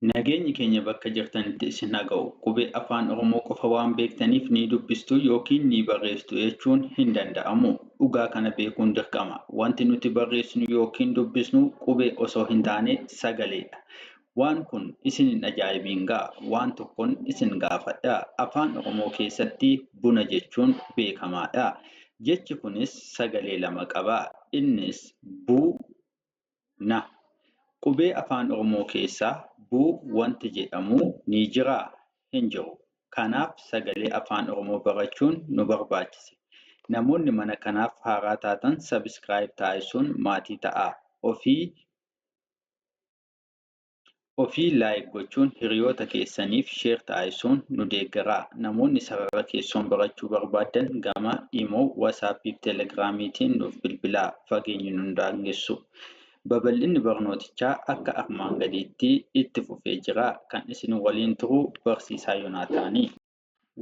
Nageenyi keenya bakka jirtanitti isin haa ga'u. Qubee afaan Oromoo qofa waan beektaniif ni dubbistu yookiin ni barreessitu jechuun hin danda'amu. Dhugaa kana beekuun dirqama. Wanti nuti barreessinu yookiin dubbisnu qubee osoo hin taane sagaleedha. Waan kun isin hin ajaa'ibiin ga'a. Waan tokkoon isin gaafadha. Afaan Oromoo keessatti buna jechuun beekamaadha. Jechi kunis sagalee lama qaba. Innis bu-na. Qubee afaan Oromoo keessaa buu wanti jedhamu ni jiraa? Hin jiru. Kanaaf sagalee afaan Oromoo barachuun nu barbaachise. Namoonni mana kanaaf haaraa taatan sabiskiraayib taasisuun maatii ta'aa. Ofii laayik gochuun hiriyoota keessaniif sheer taasisuun nu deeggaraa. Namoonni sarara keessoon barachuu barbaadan gama Imoo, Waatsaappii fi Teelegiraamiitiin nuuf bilbilaa. Fageenyi nu hin daangessu. Babal'inni barnootichaa akka armaan gadiitti itti fufee jira. Kan isin waliin turu barsiisaa Yoonaataanii.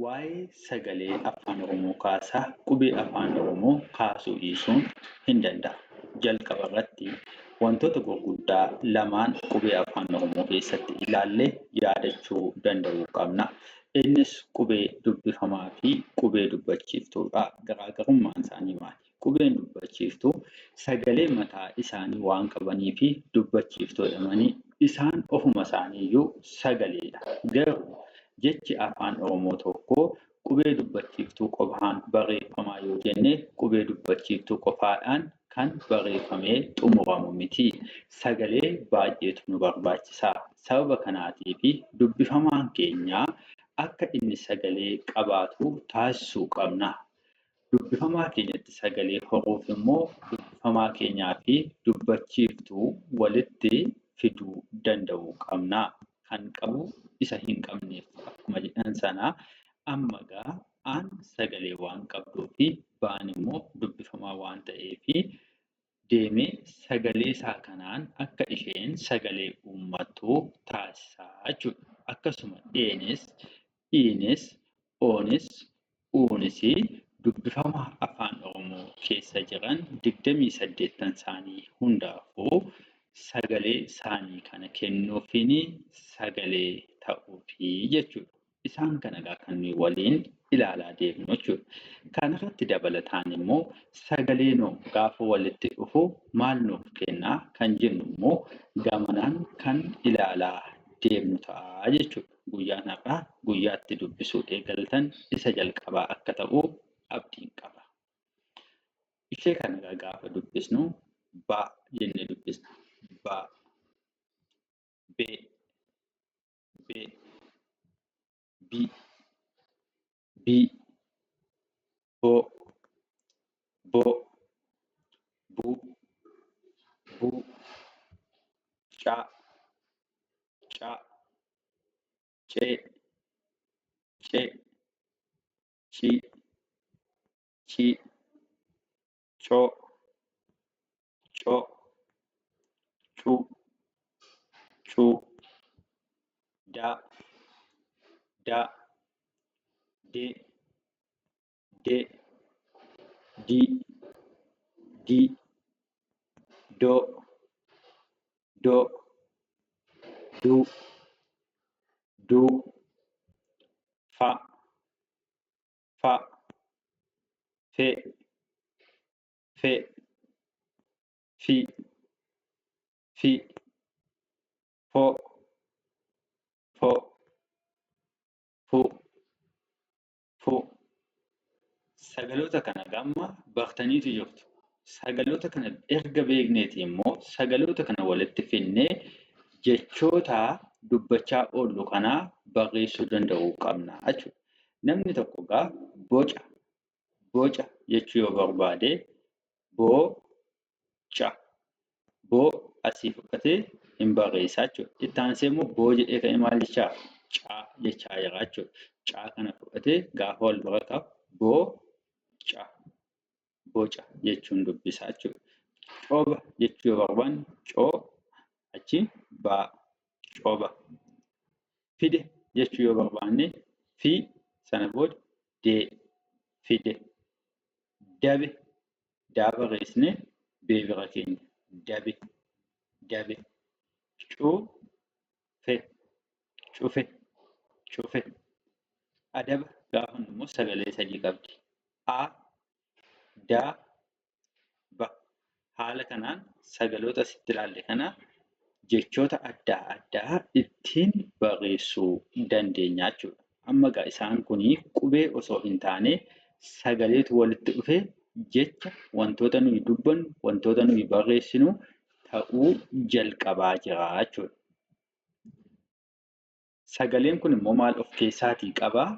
Waa'ee sagalee afaan Oromoo kaasaa qubee afaan Oromoo kaasuu dhiisuun hin danda'amu. Jalqaba irratti wantoota gurguddaa lamaan qubee afaan Oromoo keessatti ilaallee yaadachuu danda'uu qabna. Innis qubee dubbifamaa fi qubee dubbachiiftuudha. Garaagarummaan isaanii maali? Qubeen dubbachiiftuu sagalee mataa isaanii waan qabanii fi dubbachiiftuu jedhamanii isaan ofuma isaaniiyyuu sagaleedha. Garuu jechi afaan Oromoo tokko qubee dubbachiiftuu qofaan barreeffamaa yoo jenne qubee dubbachiiftuu qofaadhaan kan barreeffamee xumuramu miti. Sagalee baay'eetu nu barbaachisa. Sababa kanaatii fi dubbifamaan keenya akka inni sagalee qabaatu taasisuu qabna. Dubbifamaa keenyatti sagalee horuuf immoo dubbifamaa keenyaa fi dubbachiiftuu walitti fiduu danda'uu qabna. Kan qabu isa hin qabneef akkuma jedhan sanaa amma gaa aan sagalee waan qabduu fi ba'an immoo dubbifamaa waan ta'eef deemee sagalee isaa kanaan akka isheen sagalee uummattu taasisaa jechuudha. Akkasuma dheenis, dhiinis, oonis, uunis dubbifama afaan Oromoo keessa jiran 28 isaanii hundaafuu sagalee isaanii kana kennuufiin sagalee ta'uufi jechuudha. Isaan kana kan nuyi waliin ilaalaa deemnu jechuudha. Kanarratti dabalataan immoo sagalee nuu gaafa walitti dhufu maal nuuf kennaa kan jennu immoo gamanaan kan ilaalaa deemnu ta'a jechuudha. Guyyaan har'aa guyyaatti dubbisuu eegaltan isa jalqabaa akka ta'u abdiin qaba. Ishee kana gaafa dubbisnu ba jennee dubbisna. Ba, bee, bee, bi, bii, boo, boo, buu, buu, caa, caa, cee, cee, cii, cii, coo, coo, cuu, cuu, daa, daa, dee, dee, dii, dii, doo, doo, duu, duu, fa, fa, fee, fee, fi, fi, foo, foo, fu, fu. Sagaloota kana gamma bartaniitu jirtu. Sagaloota kana erga beekneeti immoo sagaloota kana walitti finnee jechoota dubbachaa oollu kanaa barreessuu danda'uu qabna jechuudha. Namni tokko gaa boca jechuu yoo barbaade boo-ca asii fudhatee hin barreessaa jechuudha. Itti aansee immoo boo jedhee ka'ee maal jechaa? Caa jechaa jira jechuudha. Caa kana fudhatee gaafa wal bira qabu boca jechuun dubbisaa jechuudha. Cooba jechuu yoo barbaanne coo achi baa cooba. Fide jechuu yoo barbaanne fi sana booda dee fide. Dabe daa barreessine bee bira keenya dabe. Cuufe cufe, cufe. Adaba gaafa immoo sagalee sadii qabdi. A, da, ba. Haala kanaan sagaloota asitti ilaalle kana jechoota adda addaa ittiin barreessuu dandeenya jechuudha. Amma egaa isaan kunii qubee osoo hin taane sagaleetu walitti dhufee jecha wantoota nuyi dubbannu, wantoota nuyi barreessinu ta'uu jalqabaa jira jechuudha. Sagaleen kun immoo maal of keessaatii qabaa?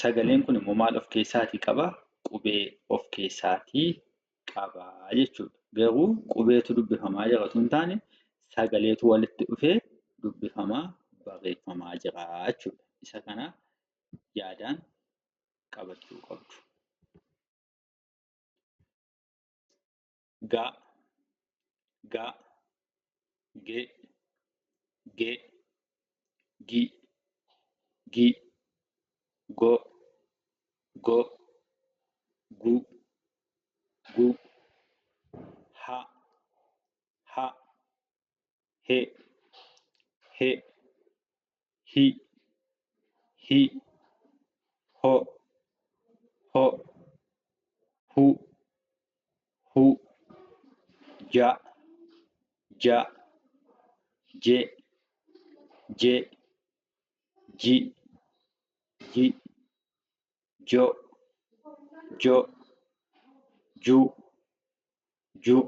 Sagaleen kun immoo maal of keessaatii qabaa? Qubee of keessaatii qabaa jechuudha. Garuu qubeetu dubbifamaa jira osoo hin taane sagaleetu walitti dhufee dubbifamaa, barreeffamaa jira jechuudha. Isa kana yaadaan qabachuu qabdu. Ga, ga, ge, ge, gi, gi, go, go, gu, gu, ha, ha, he, he, hi, hi, ho, ho, hu, hu, ja, ja, je, je, ji, ji, jo, jo, ju, ju,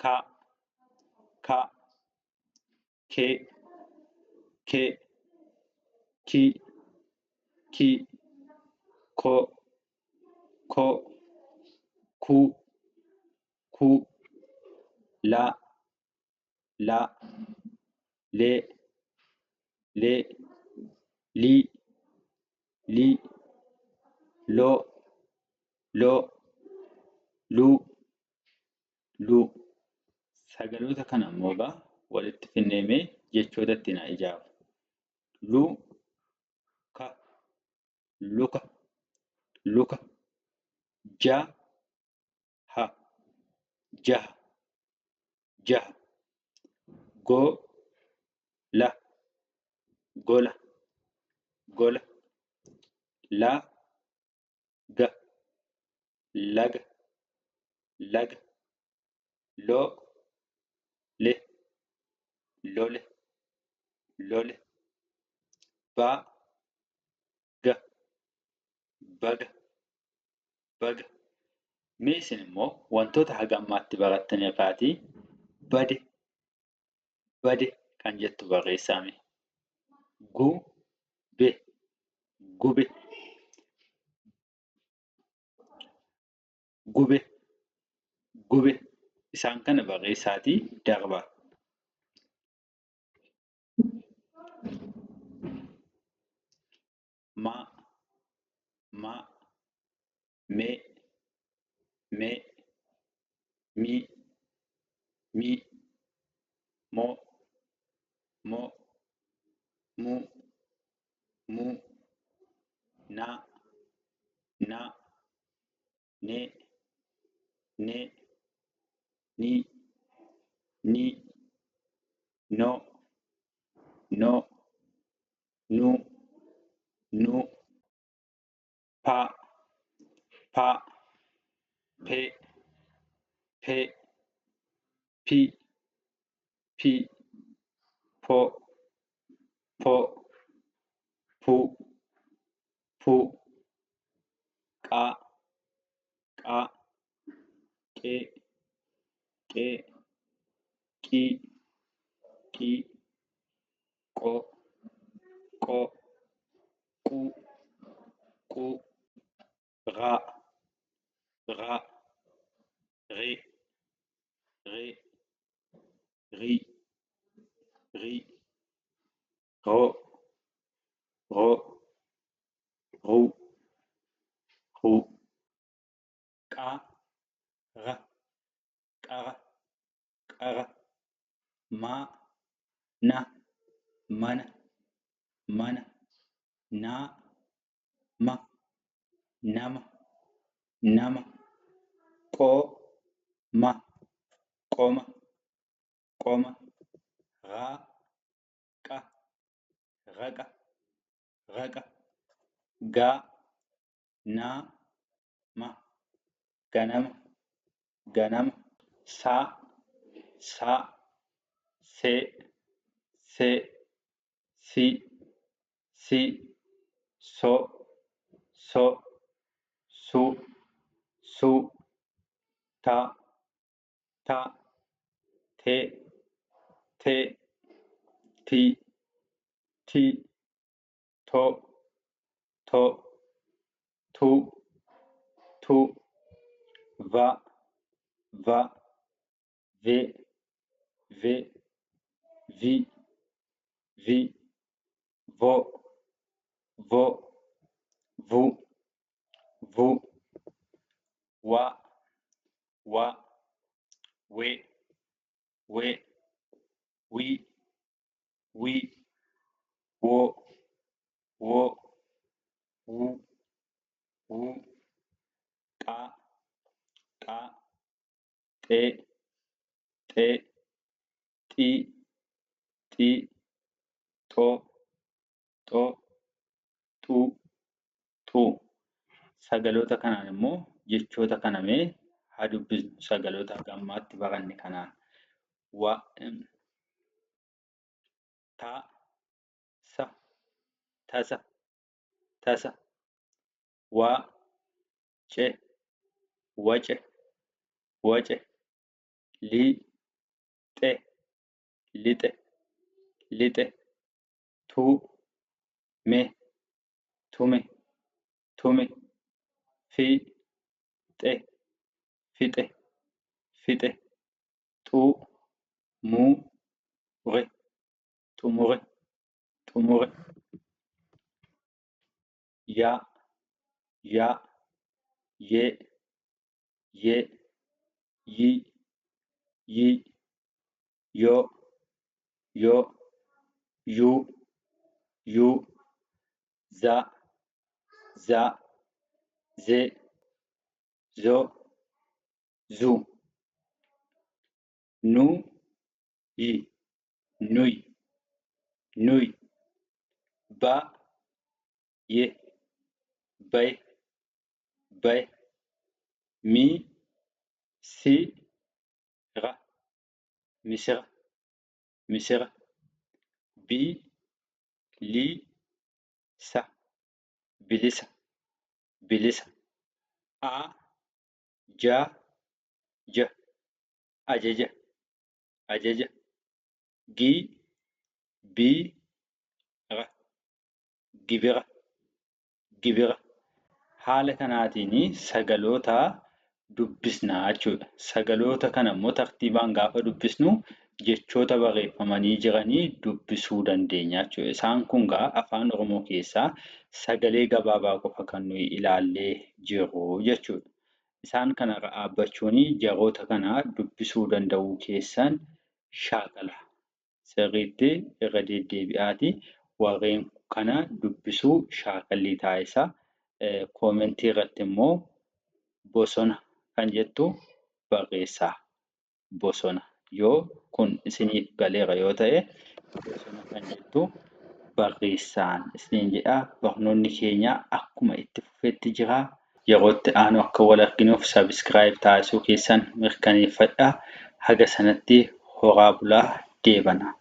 ka, ka, ke, ke, ki, ki, ko, ko, ku, ku, la, la, le, le, li, li, lo, lo, lu, lu. Sagaloota kana immoo egaa walitti finnee jechoota ittiin haa ijaaru. Lu, ka, luka, luka, ja, ha, jaha, jaha, go, la, gola, gola, la, ga, laga, laga, lo, le, lole, lole, ba, ga, baga, baga. Mee isin immoo wantoota haga ammaatti barattan irraatii bade, bade kan jettu barreessaame. Gube, gube, gube, gube. Isaan kana barreessaatii darbaa. Ma, ma, me, me, mi, mi, mo, mo, mu, mu, na, na, ne, ne, ni, ni, no, no, nu, nu, pa, pa, pe, pe, pi, pi, po, po, pu, pu, ka, ka, ke, ke, ki, ki, ko, ko, ku, ku, ra, ra, re, re, ri, ri, ro, ro, ru, ru, ka, ra, qara, qara, ma, na, mana, mana, na, ma, nama, nama, ko, ma, qoma, qoma, ra, qa, raqa, raqa, gaa, naa, ma, ganama, ganama, saa, saa, see, see, si, si, so, so, su, su, ta, ta, te, te, ti, ti, to, to, tu, tu, va, va, ve, ve, vi, vi, vo, vo, vu, vu, wa, wa, we, we, we, wo, wo, wu, wu, qa, qa, xe, xe, xi, xi, xo, xo, xu, xu. Sagaloota kanaan immoo jechoota kana mee haa dubbisnu. Sagaloota akka ammaatti baranne kanaan wa, ta, sa, tasa, tasa, wa, ce, wace, wace, li, xe, lixe, lixe, tu, me, tume, tume, fi, xe, fixe, fixe, xu, mu, re, xumure, xumure, ya, ya, ye, ye, yi, yi, yo, yo, yu, yu, za, za, ze, zo, zu, nu, yi, nuy, nuy, ba, ye, bay, bay, mi, si, ra, misira, misira, bi, li, sa, bilisa, bilisa, a, ja, ja, ajaja, ajaja, gi, bi, ra, gibira, gibira. Haala kanaatiin sagaloota dubbisnaa jechuudha. Sagaloota kana immoo tartiibaan gaafa dubbisnu jechoota barreeffamanii jiranii dubbisuu dandeenya jechuudha. Isaan kun afaan Oromoo keessaa sagalee gabaabaa qofa kan nuyi ilaallee jirru jechuudha. Isaan kana dhaabbachuun jaroota kana dubbisuu danda'uu keessan shaakala. Sirriitti irra deddeebi'aati warreen kana dubbisuu shaakalli taasisaa. Koomentii irratti immoo bosona kan jettu barreessaa. Bosona yoo kun isiniif galeera yoo ta'e bosona kan jettu barreessaan isiniin jedha. Barnoonni keenya akkuma itti fufeetti jira. Yerootti aanu akka wal arginuuf sabiskiraayib taasisuu keessan mirkaneeffadhaa. Haga sanatti horaa bulaa deebana.